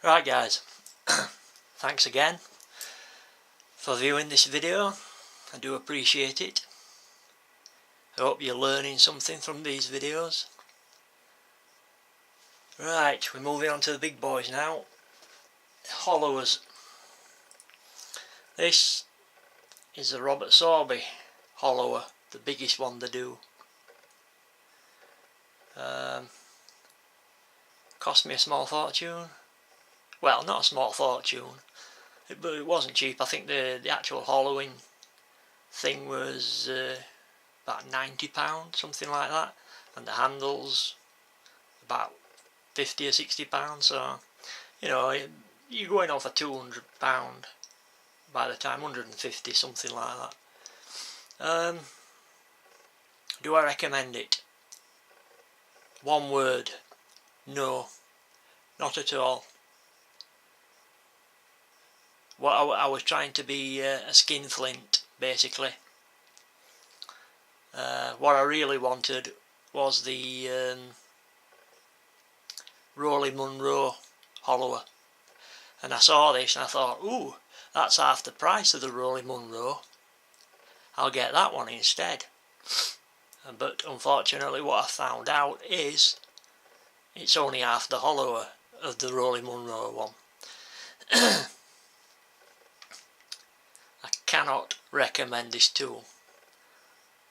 Right guys, thanks again for viewing this video. I do appreciate it. I hope you're learning something from these videos. Right, we're moving on to the big boys now. Hollowers. This is the Robert Sorby hollower, the biggest one they do. Cost me a small fortune. Well, not a small fortune, but it wasn't cheap. I think the actual hollowing thing was about £90, something like that, and the handles about £50 or £60. So you know, you're going on for £200 by the time, 150, something like that. Do I recommend it? One word: no, not at all. I was trying to be a skinflint, basically. What I really wanted was the Rolly Munro hollower, and I saw this and I thought, ooh, that's half the price of the Rolly Munro. I'll get that one instead. But unfortunately what I found out is it's only half the hollower of the Rolly Munro one. I cannot recommend this tool.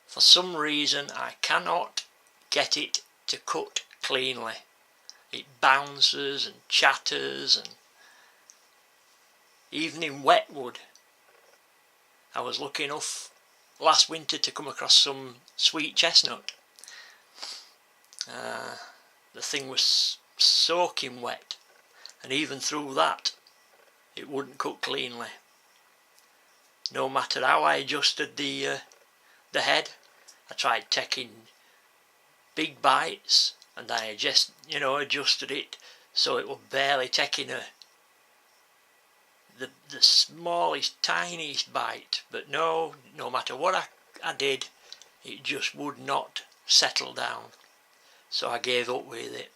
For some reason I cannot get it to cut cleanly. It bounces and chatters, and even in wet wood. I was lucky enough last winter to come across some sweet chestnut. The thing was soaking wet, and even through that it wouldn't cut cleanly. No matter how I adjusted the head. I tried taking big bites, and I just adjusted it so it was barely taking the smallest, tiniest bite. But no matter what I did, it just would not settle down. So I gave up with it.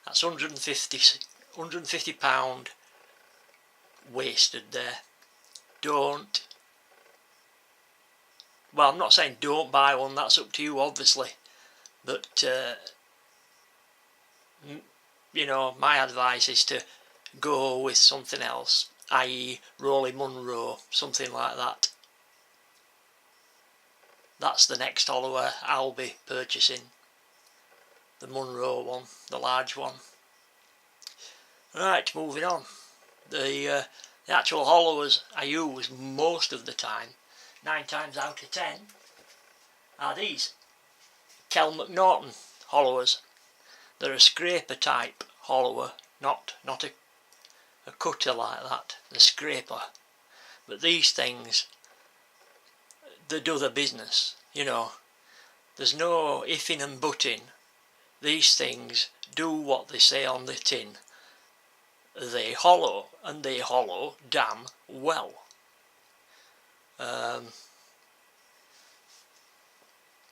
That's £150 wasted there. Well, I'm not saying don't buy one, that's up to you obviously, but my advice is to go with something else, i.e. Rolly Munro, something like that. That's the next hollower I'll be purchasing, the Munro one, the large one. Right, moving on. The actual hollowers I use most of the time, 9 times out of 10, are these Kel McNaughton hollowers. They're a scraper type hollower, not a cutter like that, the scraper. But these things, they do the business, There's no ifing and butting. These things do what they say on the tin. They hollow, and they hollow damn well.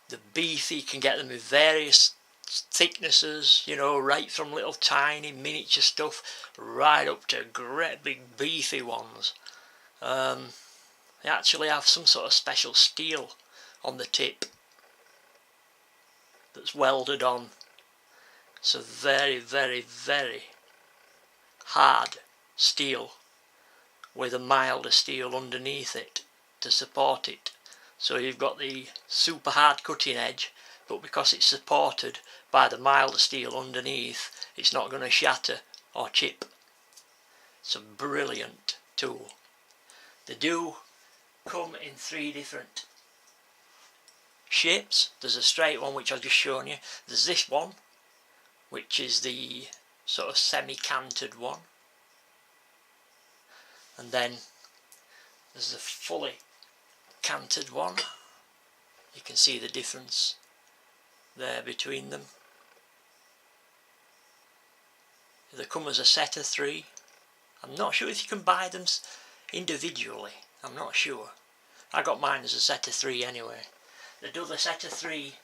The beefy, can get them in various thicknesses, right from little tiny miniature stuff right up to great big beefy ones. They actually have some sort of special steel on the tip that's welded on. It's a very, very, very hard steel with a milder steel underneath it to support it. So you've got the super hard cutting edge, but because it's supported by the milder steel underneath, it's not going to shatter or chip. It's a brilliant tool. They do come in 3 different shapes. There's a straight one, which I've just shown you. There's this one, which is the sort of semi-canted one. And then there's the fully canted one. You can see the difference there between them. They come as a set of 3. I'm not sure if you can buy them individually. I'm not sure. I got mine as a set of 3 anyway. They do the set of 3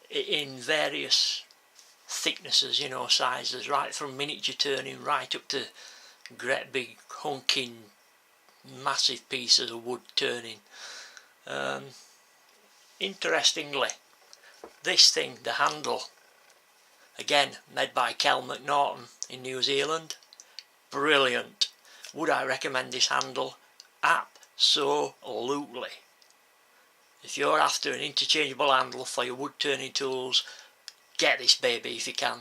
in various thicknesses, you know, sizes, right from miniature turning right up to great big hunking massive pieces of wood turning. Interestingly, this thing, the handle, again made by Kel McNaughton in New Zealand, brilliant. Would I recommend this handle? Absolutely. If you're after an interchangeable handle for your wood turning tools, get this baby if you can.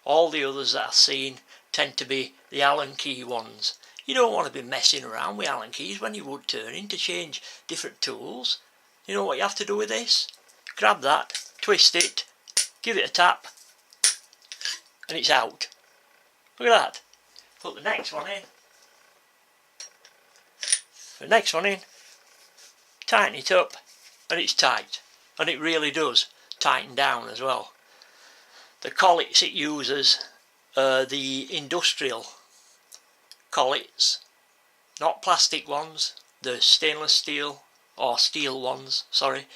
All the others that I've seen tend to be the Allen key ones. You don't want to be messing around with Allen keys when you're wood turning to change different tools. You know what you have to do with this? Grab that, twist it, give it a tap, and it's out. Look at that. Put the next one in. The next one in. Tighten it up, and it's tight. And it really does tighten down as well. The collets it uses are the industrial collets, not plastic ones, the stainless steel or steel ones, sorry.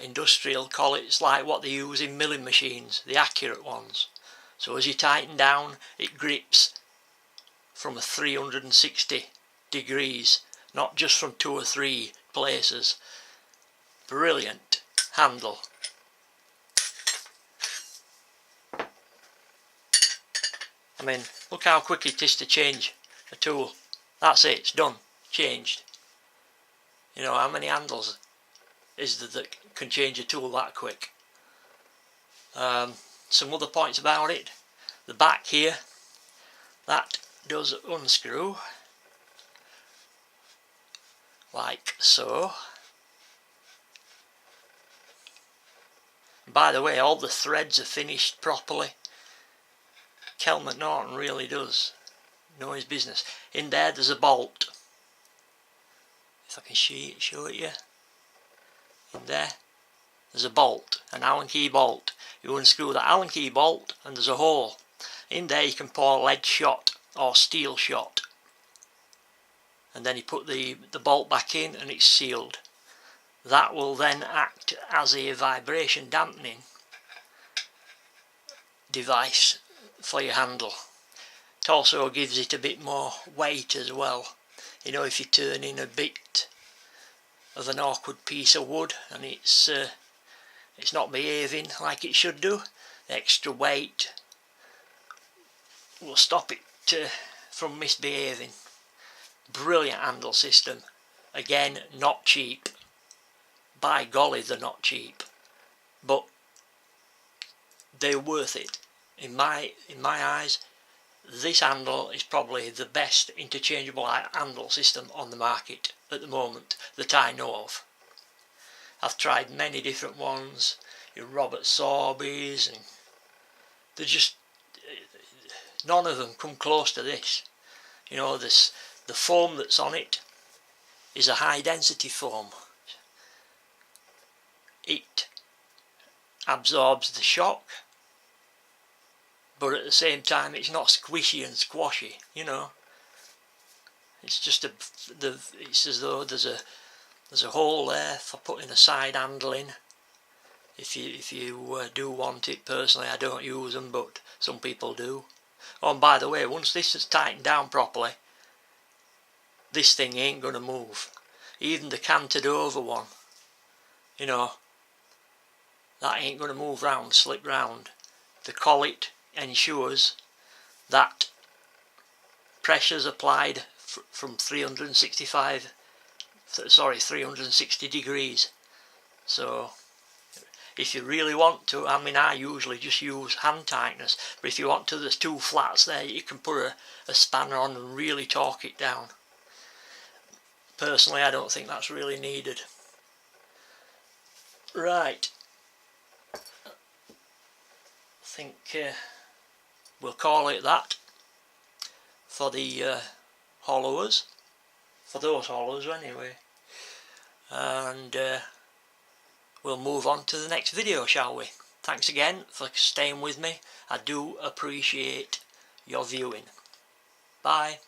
Industrial collets like what they use in milling machines, the accurate ones. So as you tighten down, it grips from a 360 degrees, not just from 2 or 3 places. Brilliant handle. I mean, look how quick it is to change a tool. That's it, it's done, changed. You know, how many handles is there that can change a tool that quick? Some other points about it. The back here, that does unscrew, like so. By the way, all the threads are finished properly. Kel McNaughton really does know his business. In there's a bolt. If I can show it you. In there's a bolt, an Allen key bolt. You unscrew the Allen key bolt and there's a hole. In there you can pour lead shot or steel shot. And then you put the bolt back in and it's sealed. That will then act as a vibration dampening device for your handle. It also gives it a bit more weight as well. You know, if you turn in a bit of an awkward piece of wood and it's not behaving like it should do, the extra weight will stop it from misbehaving. Brilliant handle system. Again, not cheap. By golly, they're not cheap, but they're worth it. In my eyes, this handle is probably the best interchangeable handle system on the market at the moment that I know of. I've tried many different ones, your Robert Sorby's, and they're just, none of them come close to this. You know, the foam that's on it is a high density foam. It absorbs the shock, but at the same time it's not squishy and squashy, you know. It's just it's as though there's a hole there for putting a side handle in. If you do want it. Personally, I don't use them, but some people do. Oh, and by the way, once this is tightened down properly, this thing ain't gonna move. Even the canted over one, you know, that ain't gonna move round, slip round. The collet ensures that pressure's applied from 360 degrees. So if you really want to, I mean, I usually just use hand tighteners, but if you want to, there's 2 flats there you can put a spanner on and really torque it down. Personally, I don't think that's really needed. Right, I think we'll call it that for the hollowers, for those hollowers anyway, and we'll move on to the next video, shall we? Thanks again for staying with me. I do appreciate your viewing. Bye.